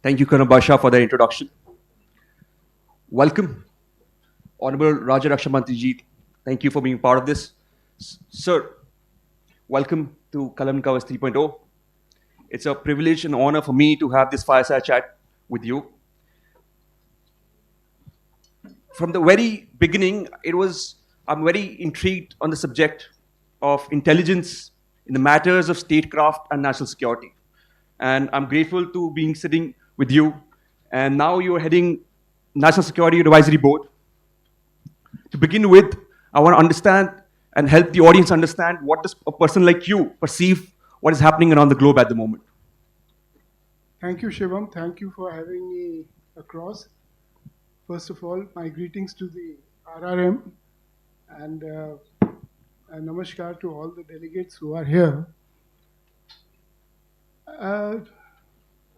Thank you, Karan Basha, for the introduction. Welcome, Honorable Raja Rakshamantri. Thank you for being part of this. Sir, welcome to Kalam Covers 3.0. It's a privilege and honor for me to have this fireside chat with you. From the very beginning, I'm very intrigued on the subject of intelligence in the matters of statecraft and national security. And I'm grateful to being sitting with you. And now you're heading National Security Advisory Board. To begin with, I want to understand and help the audience understand what does a person like you perceive what is happening around the globe at the moment. Thank you, Shivam. Thank you for having me across. First of all, my greetings to the RRM and a namaskar to all the delegates who are here.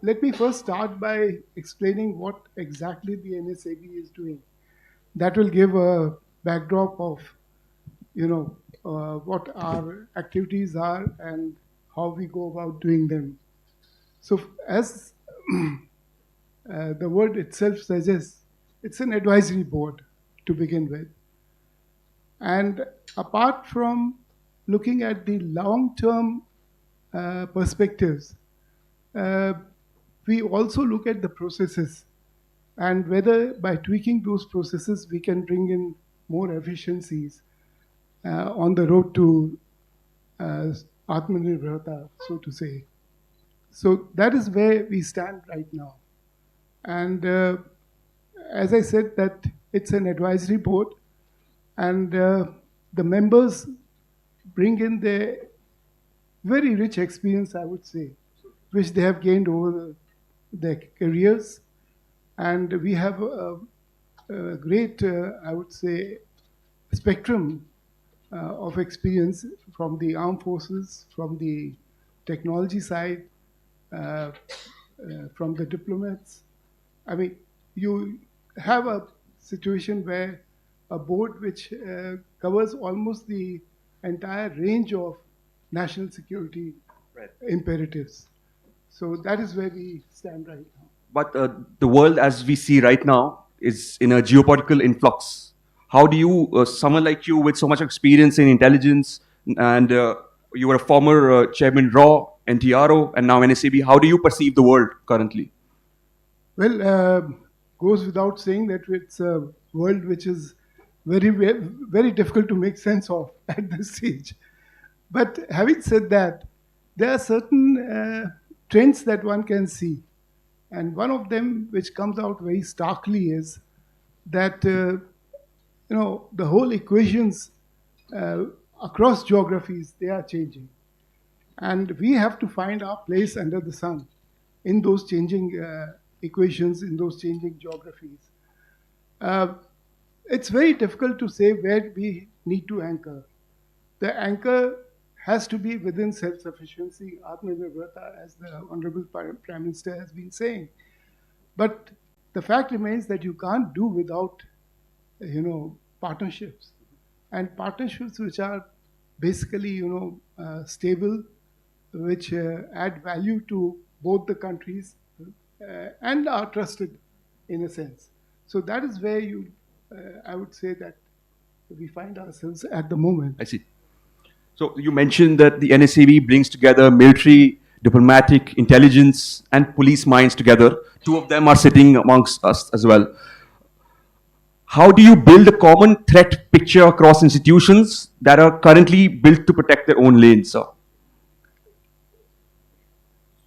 Let me first start by explaining what exactly the NSAB is doing. That will give a backdrop of, what our activities are and how we go about doing them. So, as the word itself suggests, it's an advisory board to begin with. And apart from looking at the long-term perspectives, we also look at the processes and whether by tweaking those processes we can bring in more efficiencies on the road to Atmanirbharta, so to say. So that is where we stand right now. And as I said, that it's an advisory board, and the members bring in their very rich experience, I would say, which they have gained over their careers. And we have a great, I would say, spectrum of experience from the armed forces, from the technology side, from the diplomats. I mean, you have a situation where a board which covers almost the entire range of national security imperatives. So that is where we stand right now. But the world as we see right now is in a geopolitical influx. How do you, someone like you with so much experience in intelligence, and you were a former chairman RAW, NTRO, and now NSAB, how do you perceive the world currently? Well, goes without saying that it's a world which is very, very difficult to make sense of at this stage. But having said that, there are certain trends that one can see. And one of them, which comes out very starkly, is that the whole equations across geographies, they are changing, and we have to find our place under the sun in those changing equations, in those changing geographies. It's very difficult to say where we need to anchor. The anchor has to be within self-sufficiency, Atmanirbharta, as the Honorable Prime Minister has been saying. But the fact remains that you can't do without, partnerships. And partnerships which are basically, stable, which add value to both the countries and are trusted in a sense. So that is where I would say that we find ourselves at the moment. I see. So you mentioned that the NSAB brings together military, diplomatic, intelligence, and police minds together. Two of them are sitting amongst us as well. How do you build a common threat picture across institutions that are currently built to protect their own lanes, sir?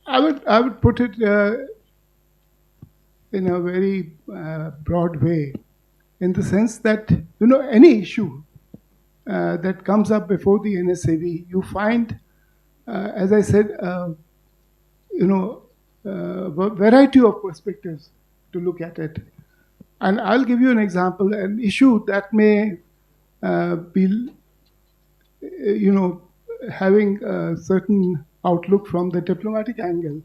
I would put it in a very broad way, in the sense that any issue that comes up before the NSAB, you find, as I said, a variety of perspectives to look at it. And I'll give you an example, an issue that may be, having a certain outlook from the diplomatic angle,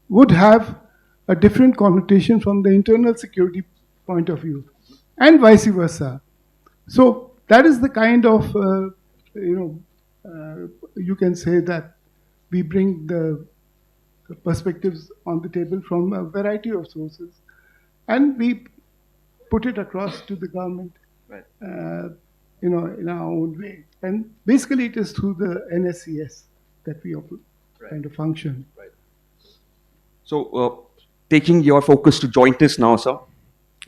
would have a different connotation from the internal security point of view, and vice versa. So that is the kind of, you can say that we bring the perspectives on the table from a variety of sources, and we put it across to the government, Right. in our own way. And basically, it is through the NSCS that we kind of function. Right. So, taking your focus to jointness now, sir.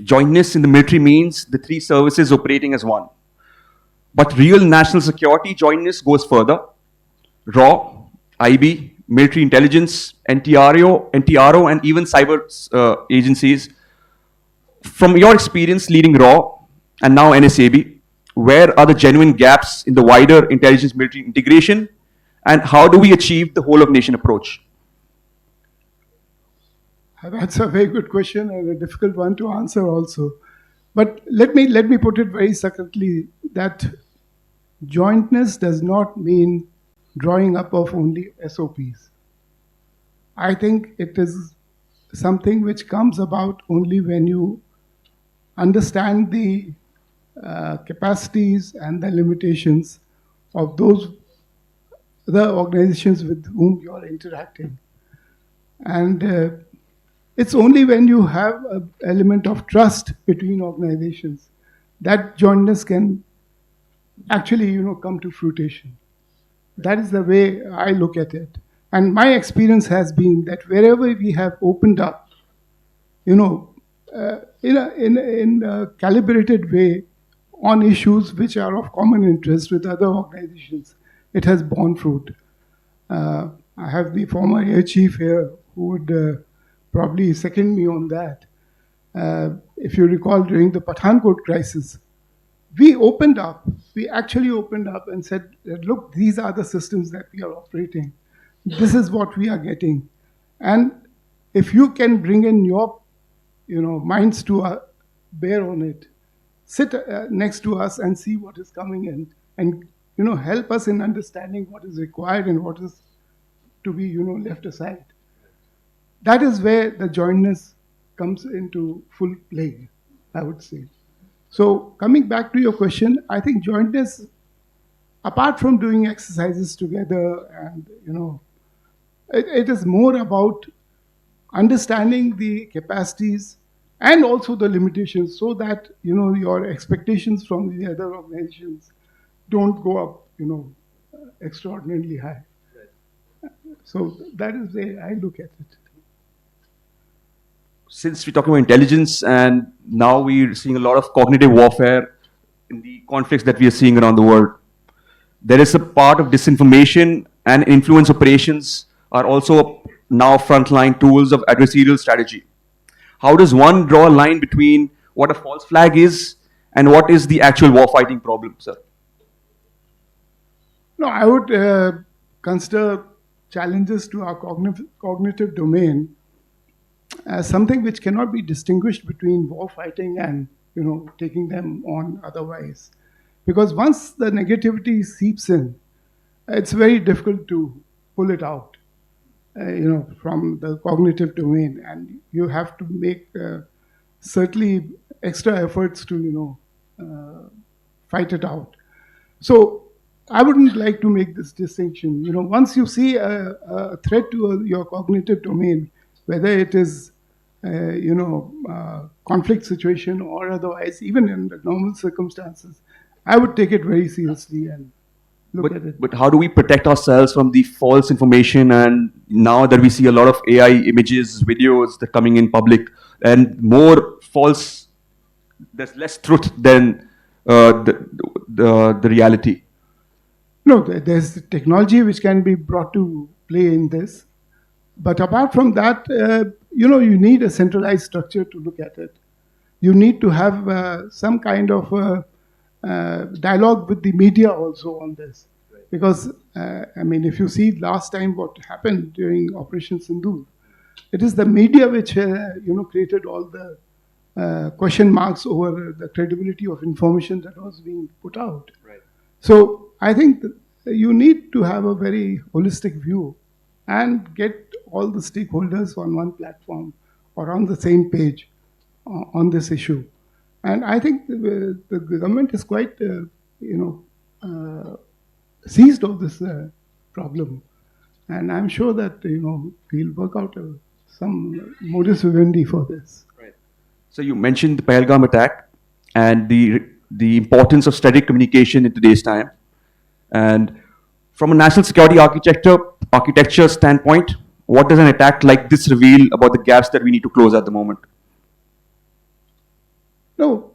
Jointness in the military means the three services operating as one. But real national security jointness goes further. RAW, IB, military intelligence, NTRO, and even cyber agencies. From your experience leading RAW and now NSAB, where are the genuine gaps in the wider intelligence military integration, and how do we achieve the whole of nation approach? That's a very good question and a difficult one to answer also. But let me put it very succinctly that jointness does not mean drawing up of only SOPs. I think it is something which comes about only when you understand the capacities and the limitations of those the organizations with whom you are interacting. And it's only when you have an element of trust between organizations that jointness can actually, come to fruition. That is the way I look at it. And my experience has been that wherever we have opened up, in a calibrated way on issues which are of common interest with other organizations, it has borne fruit. I have the former air chief here who would probably second me on that. If you recall, during the Pathankot crisis, we actually opened up and said, look, these are the systems that we are operating. This is what we are getting. And if you can bring in your minds to bear on it, sit next to us and see what is coming in, and help us in understanding what is required and what is to be left aside. That is where the jointness comes into full play, I would say. So coming back to your question, I think jointness, apart from doing exercises together, and it is more about understanding the capacities and also the limitations, so that your expectations from the other organizations don't go up extraordinarily high. So that is the way I look at it. Since we're talking about intelligence, and now we're seeing a lot of cognitive warfare in the conflicts that we are seeing around the world, there is a part of disinformation, and influence operations are also now frontline tools of adversarial strategy. How does one draw a line between what a false flag is and what is the actual warfighting problem, sir? No, I would consider challenges to our cognitive domain as something which cannot be distinguished between war fighting and taking them on otherwise. Because once the negativity seeps in, it's very difficult to pull it out, from the cognitive domain, and you have to make certainly extra efforts to fight it out. So I wouldn't like to make this distinction. Once you see a threat to your cognitive domain, whether it is conflict situation or otherwise, even in the normal circumstances, I would take it very seriously and look at it. But how do we protect ourselves from the false information? And now that we see a lot of AI images, videos that are coming in public, and more false, there's less truth than the reality. No, there's technology which can be brought to play in this. But apart from that, you need a centralized structure to look at it. You need to have some kind of dialogue with the media also on this. Right. Because, if you see last time what happened during Operation Sindoor, it is the media which, created all the question marks over the credibility of information that was being put out. Right. So I think you need to have a very holistic view and get all the stakeholders on one platform or on the same page on this issue. And I think the government is quite, seized of this problem. And I'm sure that we'll work out some modus vivendi for this. Right. So you mentioned the Pahalgam attack and the importance of strategic communication in today's time. And from a national security architecture standpoint, what does an attack like this reveal about the gaps that we need to close at the moment? No,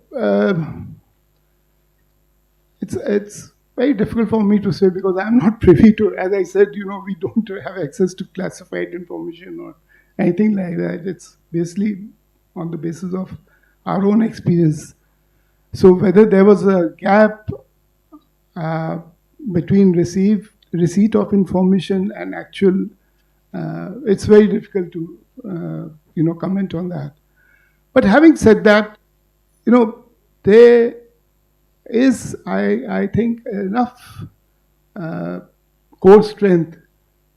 it's very difficult for me to say because I'm not privy to. As I said, we don't have access to classified information or anything like that. It's basically on the basis of our own experience. So whether there was a gap uh, between receipt of information and actual, it's very difficult to comment on that. But having said that, there is, I think, enough core strength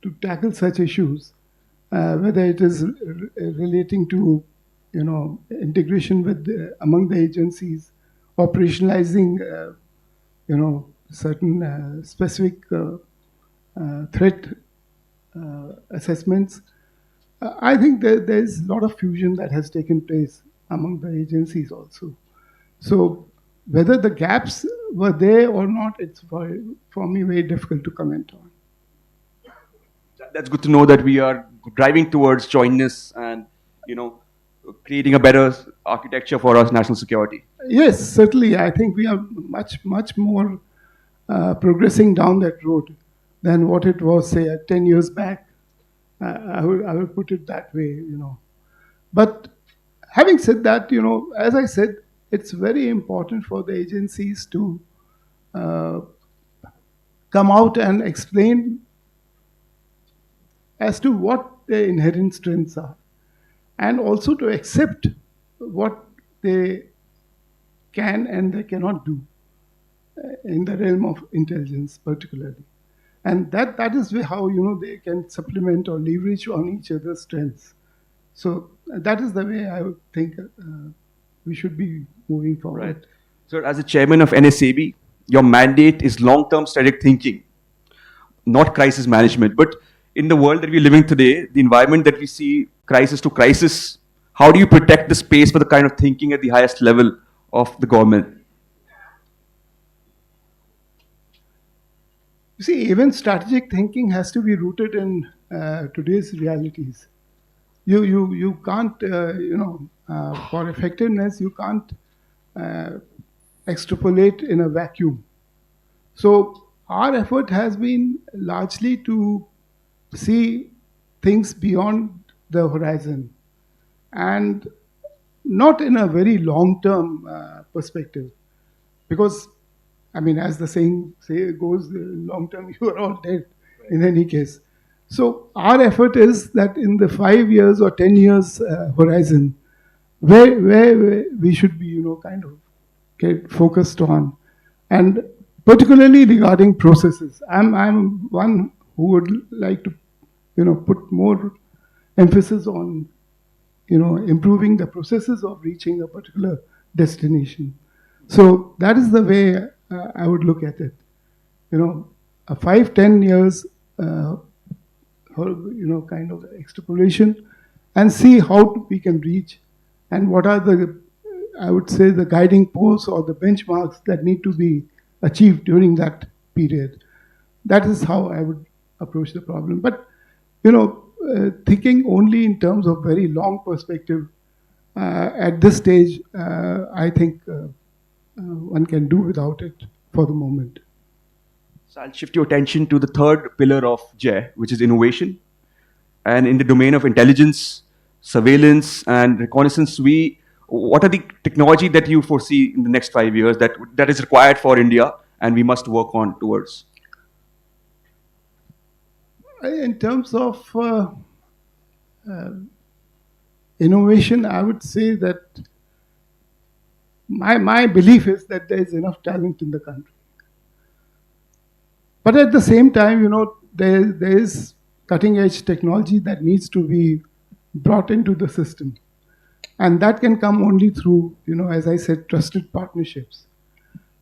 to tackle such issues, whether it is relating to, integration with among the agencies, operationalizing, certain specific threat assessments. I think there's a lot of fusion that has taken place among the agencies also. So whether the gaps were there or not, it's for me very difficult to comment on. That's good to know that we are driving towards jointness and creating a better architecture for our national security. Yes, certainly. I think we are much more progressing down that road than what it was, say, 10 years back. I will put it that way. But having said that, as I said, it's very important for the agencies to come out and explain as to what their inherent strengths are, and also to accept what they can and they cannot do in the realm of intelligence, particularly. And that is how they can supplement or leverage on each other's strengths. So that is the way I would think we should be moving forward. Right. So, as a chairman of NSAB, your mandate is long-term strategic thinking, not crisis management. But in the world that we're living today, the environment that we see, crisis to crisis, how do you protect the space for the kind of thinking at the highest level of the government? You see, even strategic thinking has to be rooted in today's realities. You can't, for effectiveness, you can't extrapolate in a vacuum. So our effort has been largely to see things beyond the horizon and not in a very long-term perspective. Because, as the saying goes, long term you are all dead in any case. So our effort is that in the 5 years or 10 years horizon, where we should be, kind of get focused on, and particularly regarding processes. I'm one who would like to, put more emphasis on, improving the processes of reaching a particular destination. So that is the way I would look at it. A 5-10 years, kind of extrapolation, and see how we can reach, and what are I would say, the guiding posts or the benchmarks that need to be achieved during that period. That is how I would approach the problem. But thinking only in terms of very long perspective at this stage, I think one can do without it for the moment. So I'll shift your attention to the third pillar of JAI, which is innovation. And in the domain of intelligence, surveillance, and reconnaissance, what are the technology that you foresee in the next 5 years that is required for India and we must work on towards? In terms of innovation, I would say that my belief is that there is enough talent in the country. But at the same time, there is cutting edge technology that needs to be brought into the system. And that can come only through, as I said, trusted partnerships.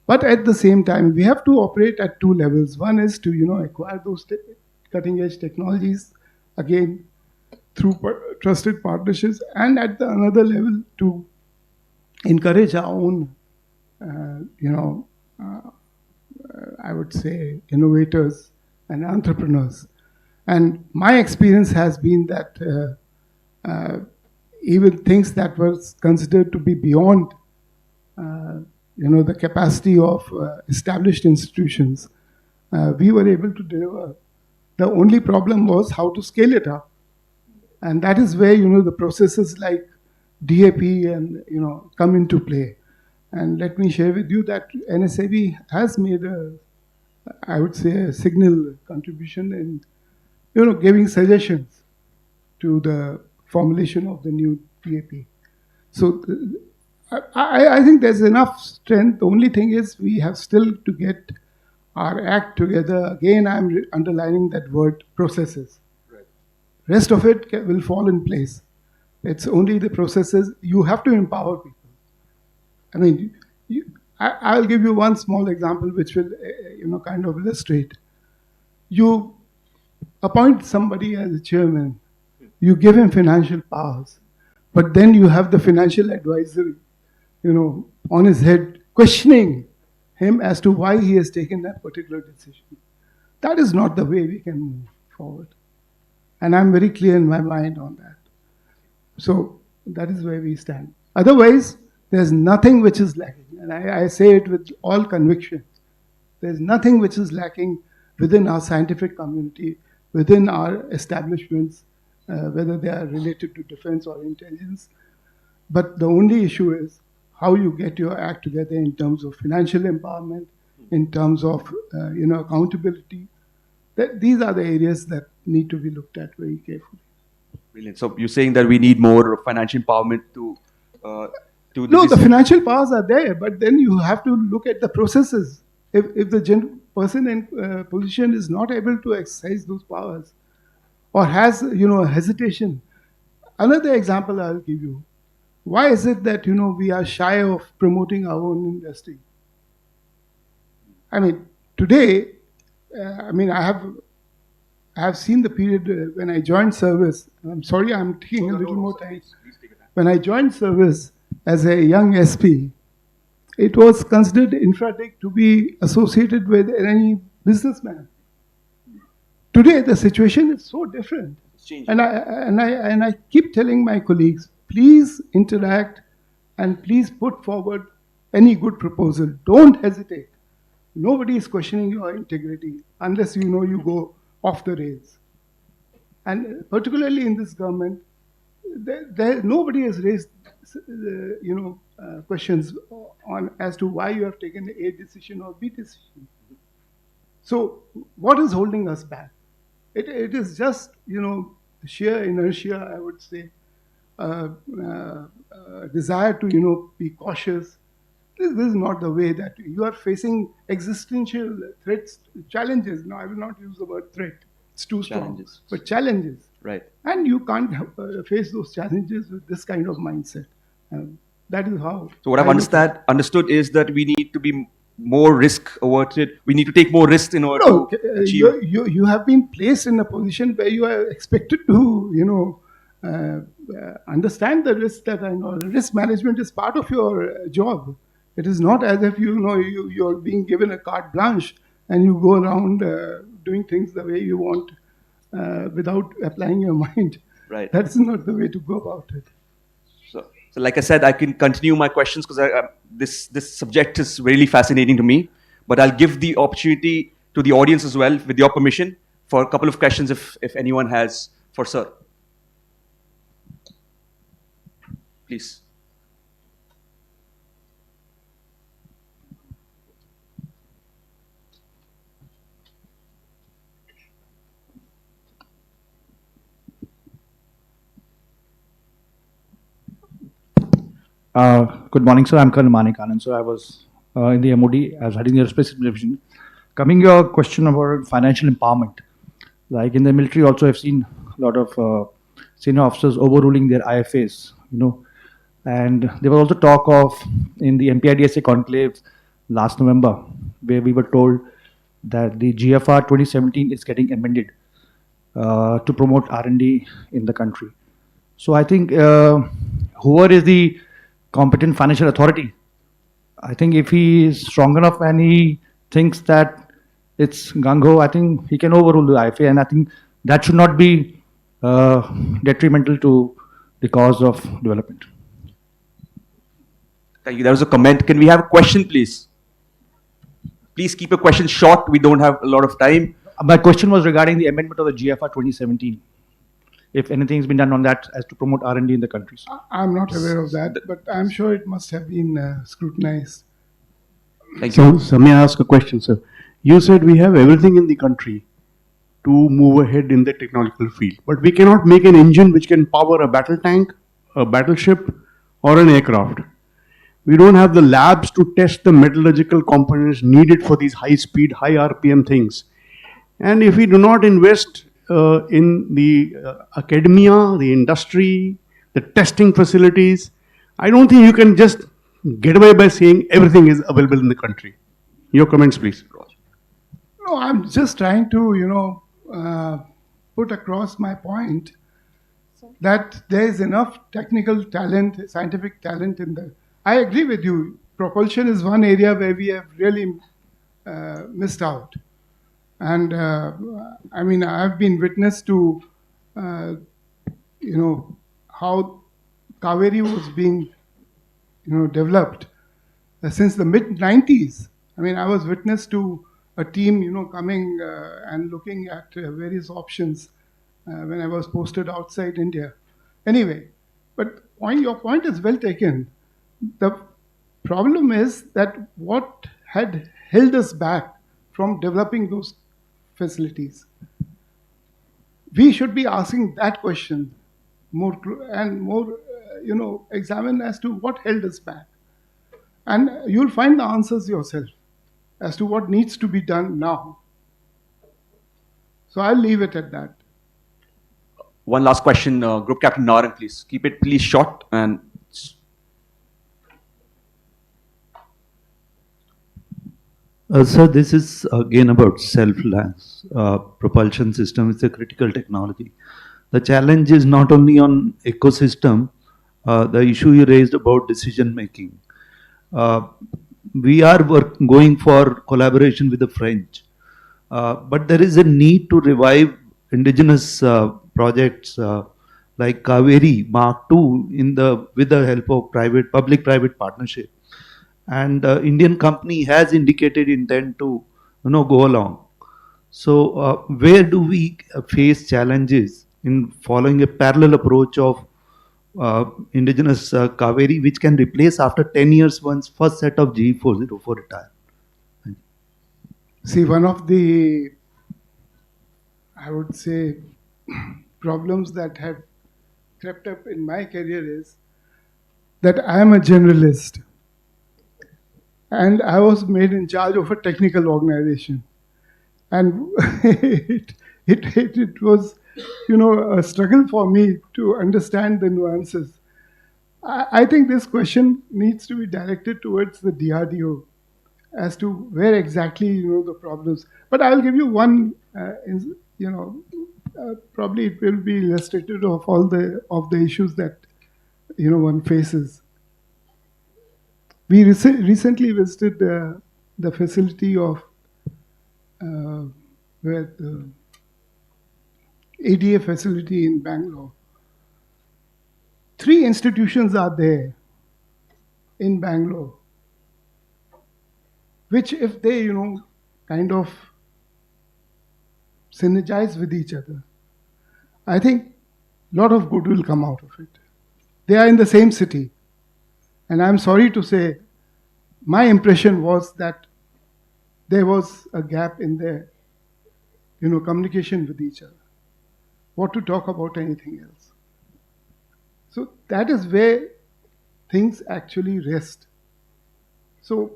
But at the same time, we have to operate at two levels. One is to, acquire those cutting edge technologies, again, through trusted partnerships, and at the another level to encourage our own, uh, you know, I would say, innovators and entrepreneurs. And my experience has been that even things that were considered to be beyond, the capacity of established institutions, we were able to deliver. The only problem was how to scale it up, and that is where the processes like DAP and come into play. And let me share with you that NSAB has made I would say, a signal contribution in giving suggestions to the formulation of the new DAP. So I think there's enough strength. The only thing is we have still to get our act together. Again, I'm underlining that word, processes. Right. Rest of it will fall in place. It's only the processes. You have to empower people. I mean, I'll give you one small example which will, kind of illustrate. You appoint somebody as a chairman, you give him financial powers, but then you have the financial advisory, on his head, questioning him as to why he has taken that particular decision. That is not the way we can move forward. And I'm very clear in my mind on that. So that is where we stand. Otherwise, there's nothing which is lacking. And I say it with all conviction. There's nothing which is lacking within our scientific community, within our establishments, whether they are related to defense or intelligence. But the only issue is how you get your act together in terms of financial empowerment, in terms of accountability. These are the areas that need to be looked at very carefully. Brilliant. So you're saying that we need more financial empowerment to no, the financial powers are there, but then you have to look at the processes. If the person in position is not able to exercise those powers, or has hesitation. Another example I'll give you. Why is it that we are shy of promoting our own industry? I mean, today, I have seen the period when I joined service. I'm sorry, I'm taking a little more time. When I joined service as a young SP, it was considered infra-tech to be associated with any businessman. Today, the situation is so different. And I keep telling my colleagues, please interact and please put forward any good proposal. Don't hesitate. Nobody is questioning your integrity unless you go off the rails. And particularly in this government, nobody has raised questions on as to why you have taken A decision or B decision. So what is holding us back? It is just sheer inertia, I would say, desire to be cautious. This is not the way that you are facing existential threats, challenges. No, I will not use the word threat. It's too strong. But challenges. Right. And you can't face those challenges with this kind of mindset. That is how. So what I've understood is that we need to be more risk averted. We need to take more risks in order to achieve. You have been placed in a position where you are expected to understand the risk that I know. Risk management is part of your job. It is not as if you're being given a carte blanche and you go around doing things the way you want without applying your mind. Right. That's not the way to go about it. So like I said, I can continue my questions because this subject is really fascinating to me. But I'll give the opportunity to the audience as well, with your permission, for a couple of questions if anyone has for Sir. Please. Good morning, sir. I'm Colonel Manik Anand. So I was in the MOD as heading the aerospace division. Coming to your question about financial empowerment, like in the military, also I've seen a lot of senior officers overruling their IFAs, and there was also talk of in the MPIDSA conclave last November, where we were told that the GFR 2017 is getting amended to promote R&D in the country. So I think whoever is the competent financial authority, I think if he is strong enough and he thinks that it's gung-ho, I think he can overrule the IFA, and I think that should not be detrimental to the cause of development. Thank you. That was a comment. Can we have a question, please? Please keep your question short. We don't have a lot of time. My question was regarding the amendment of the GFR 2017. If anything has been done on that as to promote R&D in the countries. I'm not aware of that, but I'm sure it must have been scrutinized. Thank you. So may I ask a question, sir? You said we have everything in the country to move ahead in the technological field, but we cannot make an engine which can power a battle tank, a battleship, or an aircraft. We don't have the labs to test the metallurgical components needed for these high speed, high RPM things. And if we do not invest in the academia, the industry, the testing facilities, I don't think you can just get away by saying everything is available in the country. Your comments, please. No, I'm just trying to, put across my point that there is enough technical talent, scientific talent in there. I agree with you. Propulsion is one area where we have really missed out. And I mean, I've been witness to, how Kaveri was being, developed since the mid 90s. I mean, I was witness to a team, coming and looking at various options when I was posted outside India. Anyway, but your point is well taken. The problem is that what had held us back from developing those facilities. We should be asking that question more examine as to what held us back. And you'll find the answers yourself as to what needs to be done now. So I'll leave it at that. One last question, Group Captain Naran, please. Keep it please short and. Sir, this is again about self-lance. Propulsion system is a critical technology. The challenge is not only on ecosystem, the issue you raised about decision making. We are going for collaboration with the French, but there is a need to revive indigenous projects like Kaveri Mark II with the help of public-private partnership. And Indian company has indicated intent to go along. So where do we face challenges in following a parallel approach of indigenous Kaveri, which can replace after 10 years once first set of GE404 retire? See, one of the, I would say, problems that have crept up in my career is that I am a generalist. And I was made in charge of a technical organization. And it was, a struggle for me to understand the nuances. I think this question needs to be directed towards the DRDO as to where exactly, the problems. But I'll give you one, probably it will be illustrative of all the issues that, one faces. We recently visited the facility of where the ADA facility in Bangalore. 3 institutions are there in Bangalore, which if they, kind of synergize with each other, I think a lot of good will come out of it. They are in the same city. And I'm sorry to say, my impression was that there was a gap in their, communication with each other. What to talk about anything else. So that is where things actually rest. So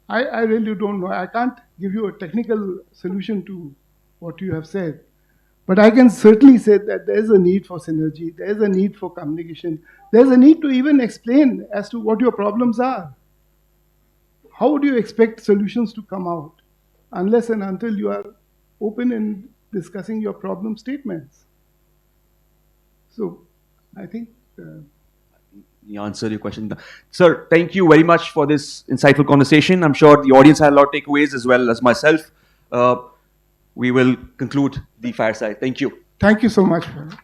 I really don't know. I can't give you a technical solution to what you have said. But I can certainly say that there is a need for synergy, there is a need for communication, there is a need to even explain as to what your problems are. How would you expect solutions to come out unless and until you are open in discussing your problem statements. So I think You answered your question. Sir, thank you very much for this insightful conversation. I'm sure the audience had a lot of takeaways as well as myself. We will conclude the fireside. Thank you. thank you so much for it.